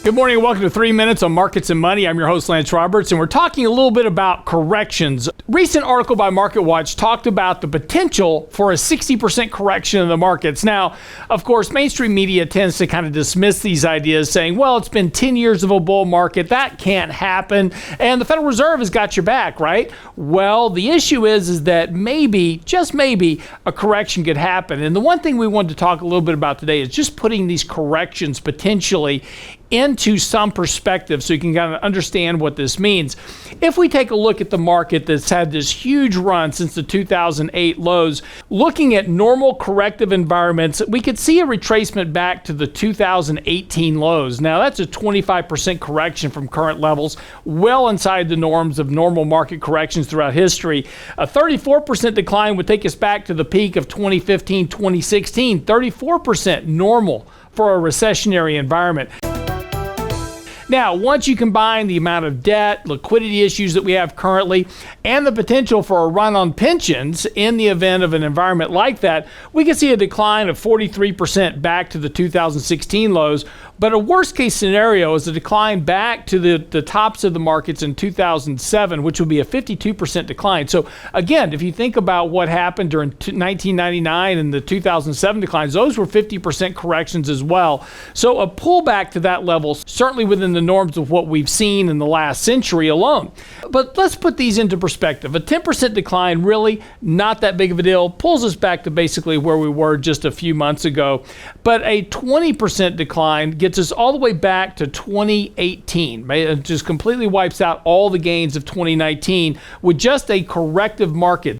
Good morning and welcome to 3 Minutes on Markets and Money. I'm your host, Lance Roberts, and we're talking a little bit about corrections. Recent article by MarketWatch talked about the potential for a 60% correction in the markets. Now, of course, mainstream media tends to kind of dismiss these ideas, saying, well, it's been 10 years of a bull market. That can't happen. And the Federal Reserve has got your back, right? Well, the issue is that maybe, just maybe, a correction could happen. And the one thing we wanted to talk a little bit about today is just putting these corrections potentially into some perspective so you can kind of understand what this means. If we take a look at the market that's had this huge run since the 2008 lows, looking at normal corrective environments, we could see a retracement back to the 2018 lows. Now, that's a 25% correction from current levels, well inside the norms of normal market corrections throughout history. A 34% decline would take us back to the peak of 2015, 2016. 34% normal for a recessionary environment. Now, once you combine the amount of debt, liquidity issues that we have currently, and the potential for a run on pensions in the event of an environment like that, we can see a decline of 43% back to the 2016 lows. But a worst case scenario is a decline back to the tops of the markets in 2007, which would be a 52% decline. So again, if you think about what happened during 1999 and the 2007 declines, those were 50% corrections as well. So a pullback to that level, certainly within the norms of what we've seen in the last century alone. But let's put these into perspective. A 10% decline, really not that big of a deal, pulls us back to basically where we were just a few months ago. But a 20% decline gets us all the way back to 2018. It just completely wipes out all the gains of 2019 with just a corrective market.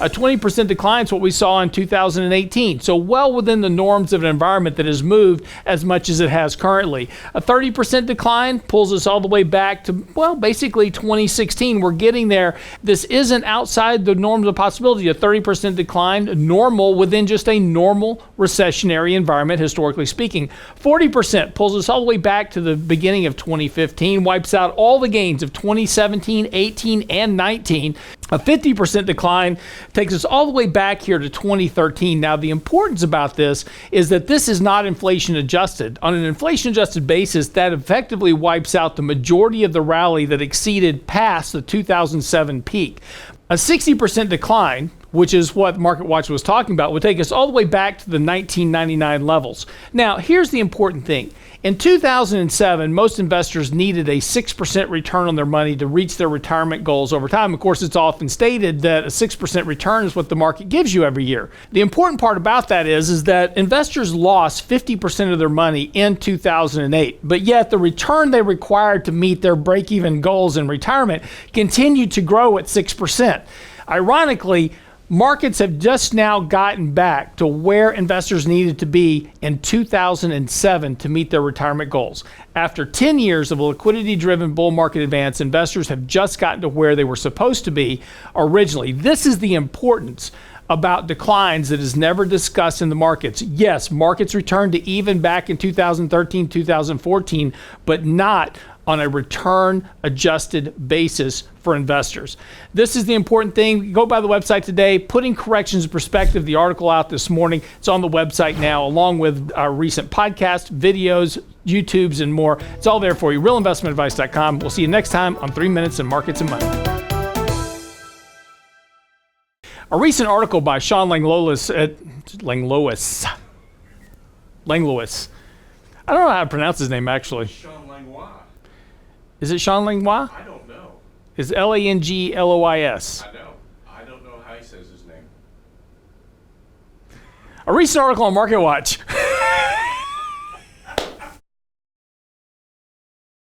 A 20% decline is what we saw in 2018, so well within the norms of an environment that has moved as much as it has currently. A 30% decline pulls us all the way back to, well, basically 2016. We're getting there. This isn't outside the norms of possibility. A 30% decline, normal within just a normal recessionary environment, historically speaking. 40% pulls us all the way back to the beginning of 2015, wipes out all the gains of 2017, 18, and 19. A 50% decline takes us all the way back here to 2013. Now, the importance about this is that this is not inflation adjusted. On an inflation adjusted basis, that effectively wipes out the majority of the rally that exceeded past the 2007 peak. A 60% decline, which is what MarketWatch was talking about, would take us all the way back to the 1999 levels. Now, here's the important thing. In 2007, most investors needed a 6% return on their money to reach their retirement goals over time. Of course, it's often stated that a 6% return is what the market gives you every year. The important part about that is that investors lost 50% of their money in 2008, but yet the return they required to meet their break-even goals in retirement continued to grow at 6%. Ironically, markets have just now gotten back to where investors needed to be in 2007 to meet their retirement goals. After 10 years of a liquidity-driven bull market advance, investors have just gotten to where they were supposed to be originally. This is the importance about declines that is never discussed in the markets. Yes, markets returned to even back in 2013, 2014, but not on a return-adjusted basis for investors. This is the important thing. Go by the website today, Putting Corrections in Perspective, the article out this morning. It's on the website now, along with our recent podcast, videos, YouTubes, and more. It's all there for you. RealInvestmentAdvice.com. We'll see you next time on 3 Minutes in Markets and Money. A recent article by Sean Langlois. I don't know how to pronounce his name, actually. Sean Langlois. Is it Sean Langlois? I don't know. It's Langlois. I know. I don't know how he says his name. A recent article on MarketWatch